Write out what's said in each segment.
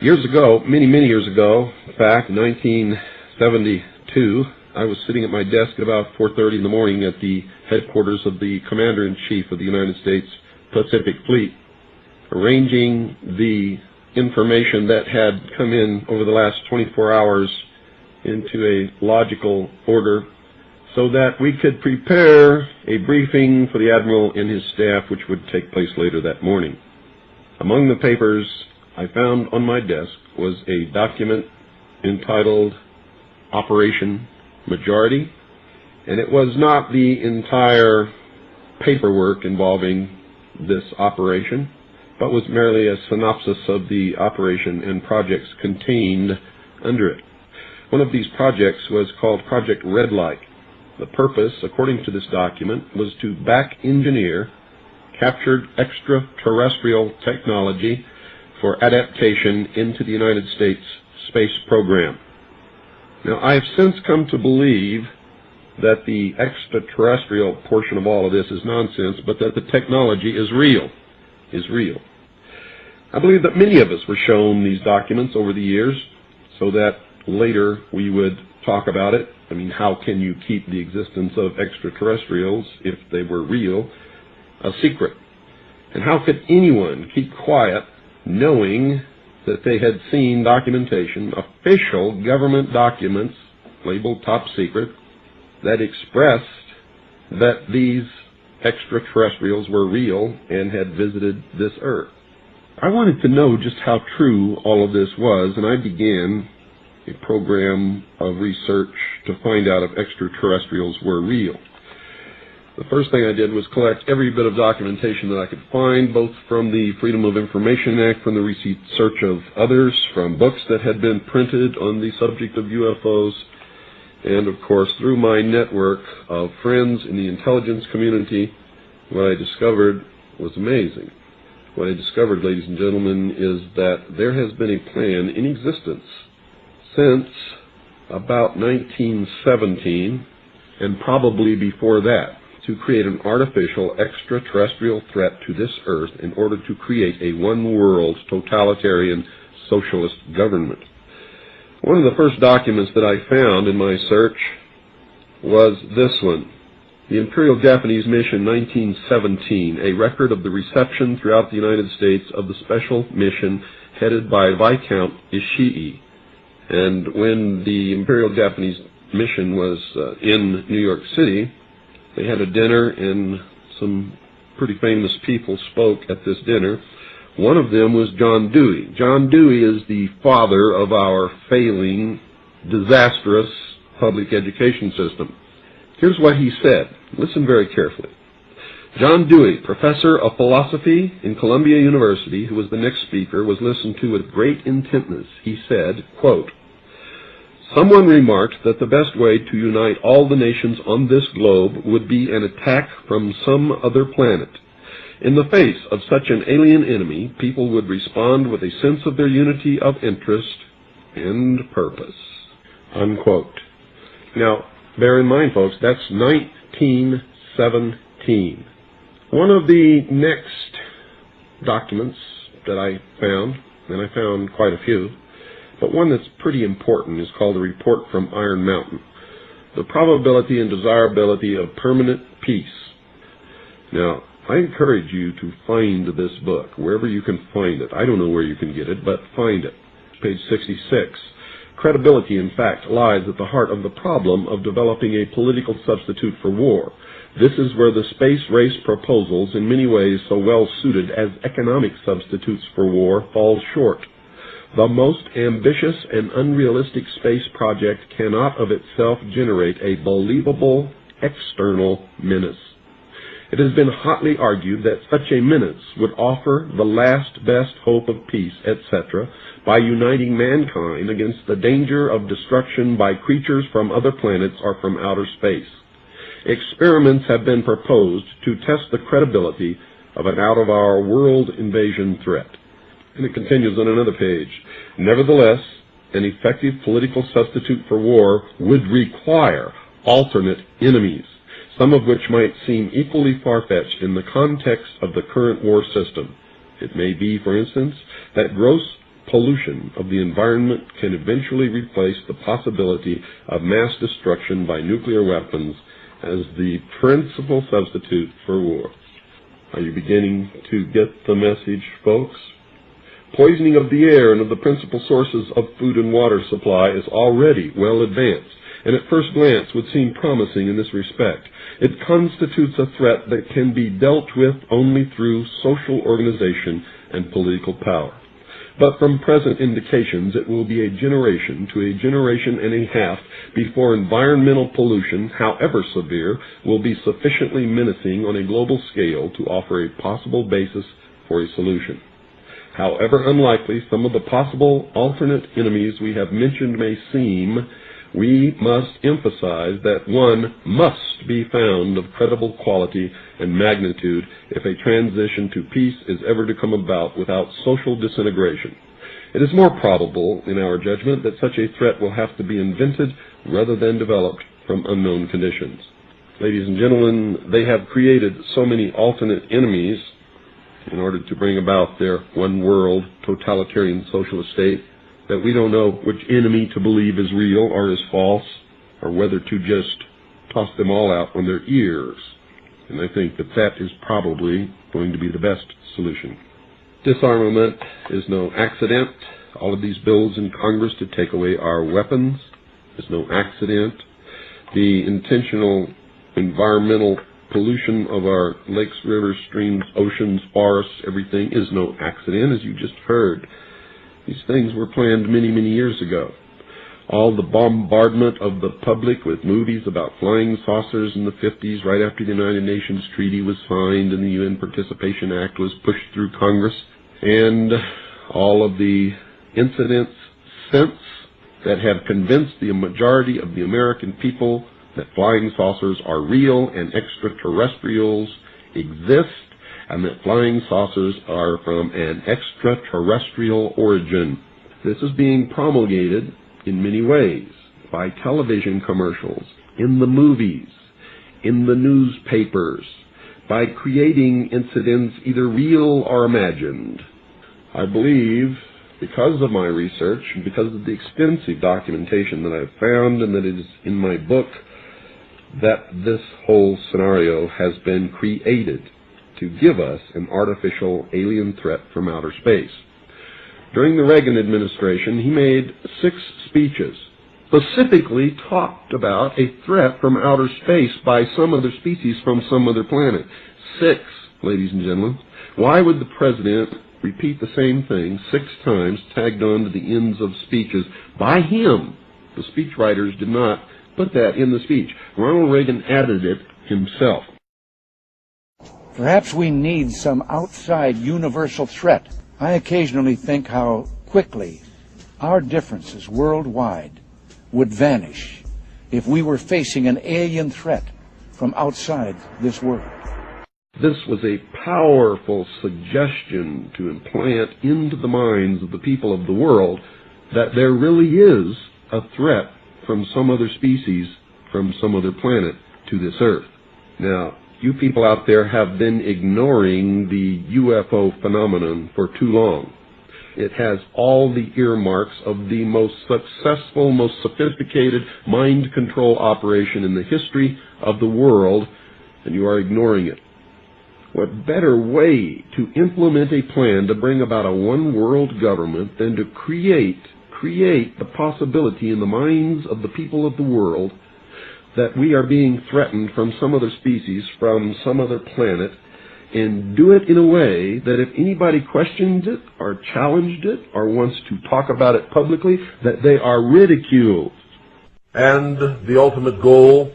Years ago, many years ago, in fact, in 1972, I was sitting at my desk at about 4:30 in the morning at the headquarters of the Commander-in-Chief of the United States Pacific Fleet, arranging the information that had come in over the last 24 hours into a logical order so that we could prepare a briefing for the Admiral and his staff, which would take place later that morning. Among the papers I found on my desk was a document entitled Operation Majority, and it was not the entire paperwork involving this operation, but was merely a synopsis of the operation and projects contained under it. One of these projects was called Project Red Light. The purpose, according to this document, was to back-engineer captured extraterrestrial technology for adaptation into the United States space program. Now, I have since come to believe that the extraterrestrial portion of all of this is nonsense, but that the technology is real. I believe that many of us were shown these documents over the years so that later we would talk about it. I mean, how can you keep the existence of extraterrestrials, if they were real, a secret? And how could anyone keep quiet knowing that they had seen documentation, official government documents labeled top secret, that expressed that these extraterrestrials were real and had visited this Earth? I wanted to know just how true all of this was, and I began a program of research to find out if extraterrestrials were real. The first thing I did was collect every bit of documentation that I could find, both from the Freedom of Information Act, from the research of others, from books that had been printed on the subject of UFOs, and of course through my network of friends in the intelligence community. What I discovered was amazing. What I discovered, ladies and gentlemen, is that there has been a plan in existence since about 1917, and probably before that, to create an artificial extraterrestrial threat to this Earth in order to create a one-world totalitarian socialist government. One of the first documents that I found in my search was this one, the Imperial Japanese Mission 1917, a record of the reception throughout the United States of the special mission headed by Viscount Ishii. And when the Imperial Japanese Mission was in New York City, they had a dinner, and some pretty famous people spoke at this dinner. One of them was John Dewey. John Dewey is the father of our failing, disastrous public education system. Here's what he said. Listen very carefully. John Dewey, professor of philosophy in Columbia University, who was the next speaker, was listened to with great intentness. He said, quote, "Someone remarked that the best way to unite all the nations on this globe would be an attack from some other planet. In the face of such an alien enemy, people would respond with a sense of their unity of interest and purpose." Unquote. Now, bear in mind, folks, that's 1917. One of the next documents that I found, and I found quite a few, but one that's pretty important, is called a Report from Iron Mountain, the probability and desirability of permanent peace. Now, I encourage you to find this book, wherever you can find it. I don't know where you can get it, but find it. Page 66. Credibility, in fact, lies at the heart of the problem of developing a political substitute for war. This is where the space race proposals, in many ways so well suited as economic substitutes for war, fall short. The most ambitious and unrealistic space project cannot of itself generate a believable external menace. It has been hotly argued that such a menace would offer the last best hope of peace, etc., by uniting mankind against the danger of destruction by creatures from other planets or from outer space. Experiments have been proposed to test the credibility of an out-of-our-world invasion threat. And it continues on another page. Nevertheless, an effective political substitute for war would require alternate enemies, some of which might seem equally far-fetched in the context of the current war system. It may be, for instance, that gross pollution of the environment can eventually replace the possibility of mass destruction by nuclear weapons as the principal substitute for war. Are you beginning to get the message, folks? Poisoning of the air and of the principal sources of food and water supply is already well advanced, and at first glance would seem promising in this respect. It constitutes a threat that can be dealt with only through social organization and political power. But from present indications, it will be a generation to a generation and a half before environmental pollution, however severe, will be sufficiently menacing on a global scale to offer a possible basis for a solution. However unlikely some of the possible alternate enemies we have mentioned may seem, we must emphasize that one must be found of credible quality and magnitude if a transition to peace is ever to come about without social disintegration. It is more probable, in our judgment, that such a threat will have to be invented rather than developed from unknown conditions. Ladies and gentlemen, they have created so many alternate enemies in order to bring about their one-world totalitarian socialist state that we don't know which enemy to believe is real or is false, or whether to just toss them all out on their ears. And I think that that is probably going to be the best solution. Disarmament is no accident. All of these bills in Congress to take away our weapons is no accident. The intentional environmental pollution of our lakes, rivers, streams, oceans, forests, everything is no accident, as you just heard. These things were planned many, many years ago. All the bombardment of the public with movies about flying saucers in the 50s, right after the United Nations Treaty was signed and the UN Participation Act was pushed through Congress, and all of the incidents since that have convinced the majority of the American people that flying saucers are real and extraterrestrials exist, and that flying saucers are from an extraterrestrial origin. This is being promulgated in many ways, by television commercials, in the movies, in the newspapers, by creating incidents either real or imagined. I believe, because of my research, and because of the extensive documentation that I've found and that is in my book, that this whole scenario has been created to give us an artificial alien threat from outer space. During the Reagan administration, he made 6 speeches, specifically talked about a threat from outer space by some other species from some other planet. 6, ladies and gentlemen. Why would the president repeat the same thing 6 times, tagged on to the ends of speeches by him? The speechwriters did not put that in the speech. Ronald Reagan added it himself. Perhaps we need some outside universal threat. I occasionally think how quickly our differences worldwide would vanish if we were facing an alien threat from outside this world. This was a powerful suggestion to implant into the minds of the people of the world that there really is a threat from some other species, from some other planet to this earth. Now, you people out there have been ignoring the UFO phenomenon for too long. It has all the earmarks of the most successful, most sophisticated mind control operation in the history of the world, and you are ignoring it. What better way to implement a plan to bring about a one-world government than to create the possibility in the minds of the people of the world that we are being threatened from some other species, from some other planet, and do it in a way that if anybody questions it or challenged it or wants to talk about it publicly, that they are ridiculed. And the ultimate goal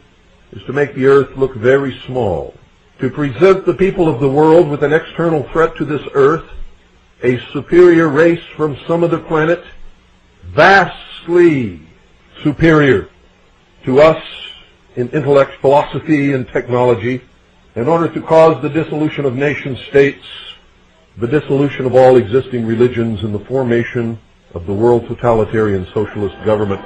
is to make the earth look very small, to present the people of the world with an external threat to this earth, a superior race from some other planet, vastly superior to us in intellect, philosophy, and technology, in order to cause the dissolution of nation states, the dissolution of all existing religions, and the formation of the world totalitarian socialist government.